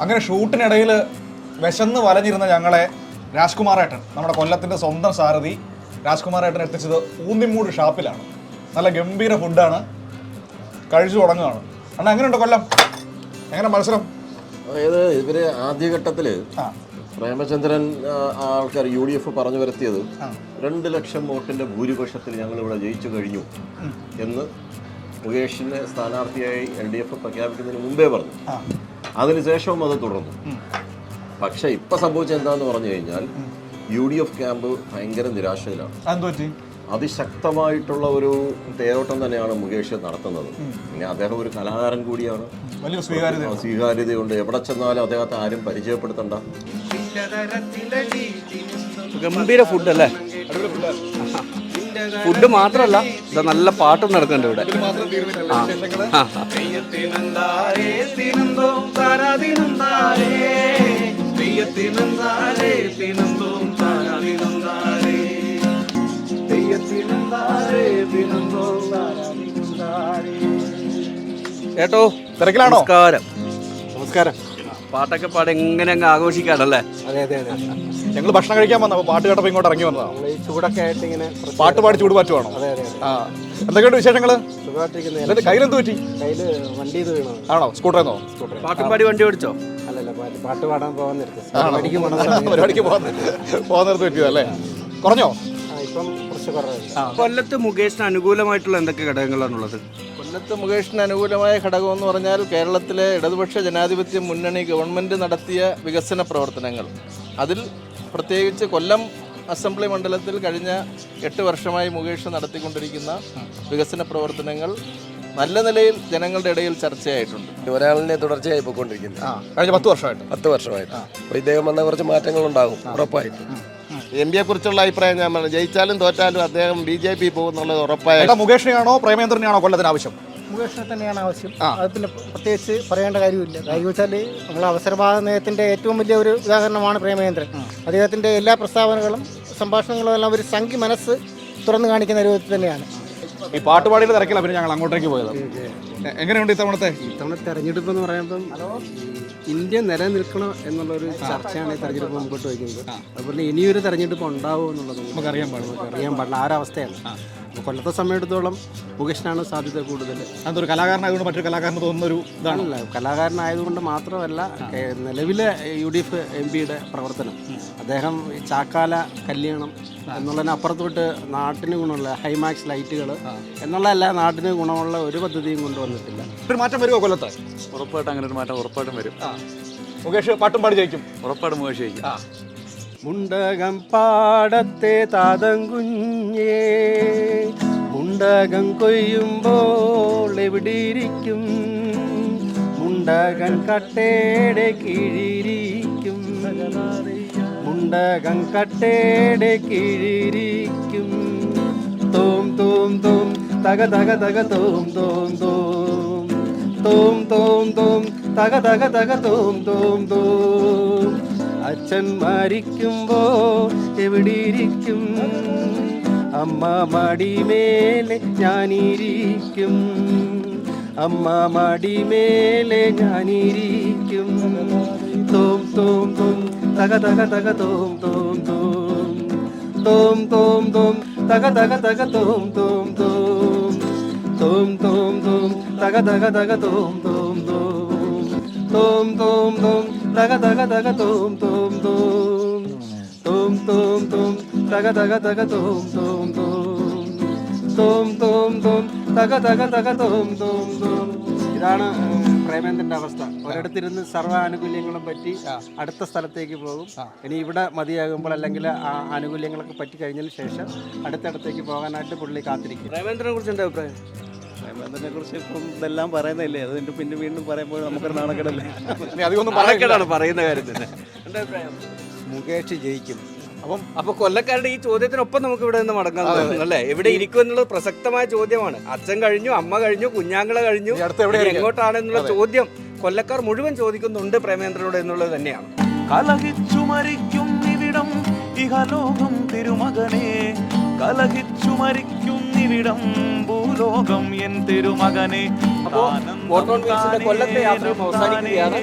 അങ്ങനെ ഷൂട്ടിനിടയിൽ വിശന്ന് വലഞ്ഞിരുന്ന ഞങ്ങളെ രാജ്കുമാറേട്ടൻ, നമ്മുടെ കൊല്ലത്തിൻ്റെ സ്വന്തം സാരഥി രാജ്കുമാറേട്ടൻ എത്തിച്ചത് ഊന്നിമൂട് ഷാപ്പിലാണ്. നല്ല ഗംഭീര ഫുഡാണ്, കഴിച്ചു തുടങ്ങുകയാണ്. അണ്ണാ എങ്ങനെയുണ്ട് കൊല്ലം? എങ്ങനെ മത്സരം? അതായത് ഇവര് ആദ്യഘട്ടത്തിൽ പ്രേമചന്ദ്രൻ ആൾക്കാർ UDF പറഞ്ഞു വരുത്തിയത് 2 ലക്ഷം വോട്ടിന്റെ ഭൂരിപക്ഷത്തിൽ ഞങ്ങളിവിടെ ജയിച്ചു കഴിഞ്ഞു എന്ന് മുകേഷിനെ സ്ഥാനാർത്ഥിയായി LDF പ്രഖ്യാപിക്കുന്നതിന് മുമ്പേ പറഞ്ഞു. അതിനുശേഷവും അത് തുടർന്നു. പക്ഷെ ഇപ്പൊ സംഭവിച്ചത് എന്താന്ന് പറഞ്ഞു കഴിഞ്ഞാൽ UDF ക്യാമ്പ് ഭയങ്കര നിരാശയിലാണ്. അതിശക്തമായിട്ടുള്ള ഒരു തേരോട്ടം തന്നെയാണ് മുകേഷ് നടത്തുന്നത്. പിന്നെ അദ്ദേഹം ഒരു കലാകാരൻ കൂടിയാണ്, വലിയ സ്വീകാര്യതയുണ്ട്. എവിടെ ചെന്നാലും അദ്ദേഹത്തെ ആരും പരിചയപ്പെടുത്തണ്ട. ഗംഭീര ഫുഡ് അല്ലേ? ഫുഡ് മാത്രമല്ല, ഇത് നല്ല പാട്ടും നടക്കുന്നുണ്ട് ഇവിടെ. ചേട്ടോ തിരക്കിലാണോ? നമസ്കാരം. നമസ്കാരം. പാട്ടൊക്കെ പാടി എങ്ങനെ അങ്ങ് ആഘോഷിക്കാണല്ലേ? അതെ അതെ അതെ. ഞങ്ങൾ ഭക്ഷണം കഴിക്കാൻ വന്നപ്പോൾ പാട്ട് കേട്ടപ്പോൾ ഇങ്ങോട്ട് ഇറങ്ങി വന്നതാണ്. ഈ ചൂടൊക്കെ ആയിട്ട് ഇങ്ങനെ പാട്ട് പാടി ചൂട് മാറ്റുവാണോ? അതെ അതെ. എന്തൊക്കെയുണ്ട് വിശേഷങ്ങൾ? സുഖമായിട്ടിരിക്കുന്നത്. കയ്യിലെന്ത് പറ്റി? കയ്യിൽ വണ്ടി ഇത് വീണോ? ആണോ? സ്കൂട്ടറിന്നോ? പാട്ടും പാടി വണ്ടി ഓടിച്ചോ? അല്ലല്ല, പാട്ട് പാടാൻ പോകാൻ നിർത്തി. പരിപാടിക്ക് പോകുന്നിടത്ത് പറ്റിയതല്ലേ? കുറഞ്ഞോ? ഇപ്പം കുറച്ച് കുറവില്ല. കൊല്ലത്ത് മുകേഷിന് അനുകൂലമായിട്ടുള്ള എന്തൊക്കെ ഘടകങ്ങളാണുള്ളത്? കൊല്ലത്ത് മുകേഷിന് അനുകൂലമായ ഘടകം എന്ന് പറഞ്ഞാൽ കേരളത്തിലെ ഇടതുപക്ഷ ജനാധിപത്യ മുന്നണി ഗവൺമെൻറ് നടത്തിയ വികസന പ്രവർത്തനങ്ങൾ. അതിൽ പ്രത്യേകിച്ച് കൊല്ലം അസംബ്ലി മണ്ഡലത്തിൽ കഴിഞ്ഞ 8 വർഷമായി മുകേഷ് നടത്തിക്കൊണ്ടിരിക്കുന്ന വികസന പ്രവർത്തനങ്ങൾ നല്ല നിലയിൽ ജനങ്ങളുടെ ഇടയിൽ ചർച്ചയായിട്ടുണ്ട്. ഒരാളിനെ തുടർച്ചയായി പോയിക്കൊണ്ടിരിക്കുന്നത് കഴിഞ്ഞ 10 വർഷമായിട്ട്. 10 വർഷമായിട്ട്. അപ്പോൾ ഇദ്ദേഹം വന്ന കുറച്ച് മാറ്റങ്ങളുണ്ടാകും ഉറപ്പായിട്ട്. MP കുറിച്ചുള്ള അഭിപ്രായം ഞാൻ പറഞ്ഞു, ജയിച്ചാലും തോറ്റാലും അദ്ദേഹം BJP പോകുന്നുള്ളത് ഉറപ്പായ. മുകേഷിനെയാണോ പ്രേമേന്ദ്രനെയാണോ കൊല്ലത്തിന് ആവശ്യം? മുകേഷിനെ തന്നെയാണ് ആവശ്യം. അത് പിന്നെ പ്രത്യേകിച്ച് പറയേണ്ട കാര്യമില്ല. കാര്യം വെച്ചാൽ നമ്മൾ അവസരവാദനയത്തിൻ്റെ ഏറ്റവും വലിയ ഒരു ഉദാഹരണമാണ് പ്രേമേന്ദ്രൻ. അദ്ദേഹത്തിൻ്റെ എല്ലാ പ്രസ്താവനകളും സംഭാഷണങ്ങളും എല്ലാം ഒരു സംഖ്യ മനസ്സ് തുറന്നു കാണിക്കുന്ന രൂപത്തിൽ തന്നെയാണ്. ഈ പാട്ടുപാടിയുടെ തിരക്കില്ല പിന്നെ ഞങ്ങൾ അങ്ങോട്ടേക്ക് പോയത്. എങ്ങനെയുണ്ട് ഇത്തവണത്തെ തെരഞ്ഞെടുപ്പ് എന്ന് പറയുമ്പം ഇന്ത്യ നിലനിൽക്കണം എന്നുള്ളൊരു ചർച്ചയാണ് ഈ തെരഞ്ഞെടുപ്പ് മുമ്പോട്ട് വയ്ക്കുന്നത്. അതുപോലെ ഇനിയൊരു തെരഞ്ഞെടുപ്പ് ഉണ്ടാവുമോ എന്നുള്ളത് നമുക്കറിയാൻ പാടില്ല. ആ ഒരു അവസ്ഥയാണ്. അപ്പോൾ കൊല്ലത്തെ സമയത്തോളം മുകേഷിനാണ് സാധ്യത കൂടുതൽ. അതൊരു കലാകാരനായതുകൊണ്ട് മറ്റൊരു കലാകാരന് തോന്നുന്നൊരു ഇതാണല്ല, കലാകാരനായതുകൊണ്ട് മാത്രമല്ല, നിലവിലെ UDF MP-യുടെ പ്രവർത്തനം, അദ്ദേഹം ചാക്കാല കല്യാണം എന്നുള്ളതിന് അപ്പുറത്തോട്ട് നാട്ടിന് ഗുണമുള്ള ഹൈമാക്സ് ലൈറ്റുകൾ എന്നുള്ള എല്ലാ നാട്ടിന് ഗുണമുള്ള ഒരു പദ്ധതിയും കൊണ്ടുവന്നിട്ടില്ല. ഒരു മാറ്റം വരുമോ കൊല്ലത്ത്? ഉറപ്പായിട്ടും അങ്ങനെ ഒരു മാറ്റം ഉറപ്പായിട്ടും വരും. മുകേഷ് പാട്ടും പാടി ജയിക്കും. ഉറപ്പായിട്ടും മുകേഷ് ജയിക്കും. മുണ്ടകം പാടത്തെ താതം കുഞ്ഞേ, മുണ്ടകം കൊയ്യുമ്പോൾ എവിടെയിരിക്കും, മുണ്ടകൻ കട്ടേടെ കീഴിരിക്കും, മുണ്ടകം കട്ടേടെ കീഴിരിക്കും. തോം തോം തോം തക തക തക തോം തോം തോം, തോം തോം തോം തക തക തക തോം തോം തോം. അച്ഛൻ മരിക്കുമ്പോ എവിടെയിരിക്കും, അമ്മ മടിമേലെ ഞാനിരിക്കും, അമ്മ മടിമേലെ ഞാനിരിക്കും. തോം തോം തോം തക തക തക തോം തോം തോം, തോം തോം തോം തക തക തക തോം തോം തോം, തോം തോം തോം തക തക തക തോം തോം തോം, തോം തോം തോം തക തക തക തോം തോം തോം, തോം തോം തോം തക തക തക തോം തോം തോം, തോം തോം തോം തക തക തക തോം തോം തോം. ഇതാണ് പ്രേമേന്ദ്രൻ്റെ അവസ്ഥ. ഒരിടത്തിരുന്ന് സർവ്വ ആനുകൂല്യങ്ങളും പറ്റി അടുത്ത സ്ഥലത്തേക്ക് പോകും. ഇനി ഇവിടെ മതിയാകുമ്പോൾ അല്ലെങ്കിൽ ആ ആനുകൂല്യങ്ങളൊക്കെ പറ്റി കഴിഞ്ഞതിന് ശേഷം അടുത്തടത്തേക്ക് പോകാനായിട്ട് പുള്ളി കാത്തിരിക്കും. പ്രേമേന്ദ്രനെ കുറിച്ച് എന്താ അഭിപ്രായം? പ്രേമേന്ദ്രനെ കുറിച്ച് ഇപ്പം ഇതെല്ലാം പറയുന്നില്ലേ, അതിൻ്റെ പിന്നെ വീണ്ടും പറയുമ്പോൾ നമുക്കൊരു നാണക്കേടല്ലേ. അധികമൊന്നും നാണക്കേടാണ് പറയുന്ന കാര്യത്തിന്. എന്താ അഭിപ്രായം? മുകേഷ് ജയിക്കും. അപ്പൊ കൊല്ലക്കാരുടെ ഈ ചോദ്യത്തിനൊപ്പം നമുക്ക് ഇവിടെ നിന്ന് മടങ്ങാൻ തോന്നുന്നു അല്ലേ? എവിടെ ഇരിക്കും എന്നുള്ളത് പ്രസക്തമായ ചോദ്യമാണ്. അച്ഛൻ കഴിഞ്ഞു, അമ്മ കഴിഞ്ഞു, കുഞ്ഞാങ്ങളെ കഴിഞ്ഞു, എങ്ങോട്ടാണെന്നുള്ള ചോദ്യം കൊല്ലക്കാർ മുഴുവൻ ചോദിക്കുന്നുണ്ട് പ്രേമേന്ദ്രനോട് എന്നുള്ളത് തന്നെയാണ്. കലഹിച്ചു മരിക്കും ഇവിടം ഇഹലോകം തിരുമകനെ, കലഹിച്ചു മരിക്കും ഇവിടം ഭൂലോകം എൻ തിരുമകനെ. അപ്പോൾ കൊല്ലത്തെ യാത്ര അവസാനിക്കുകയാണ്.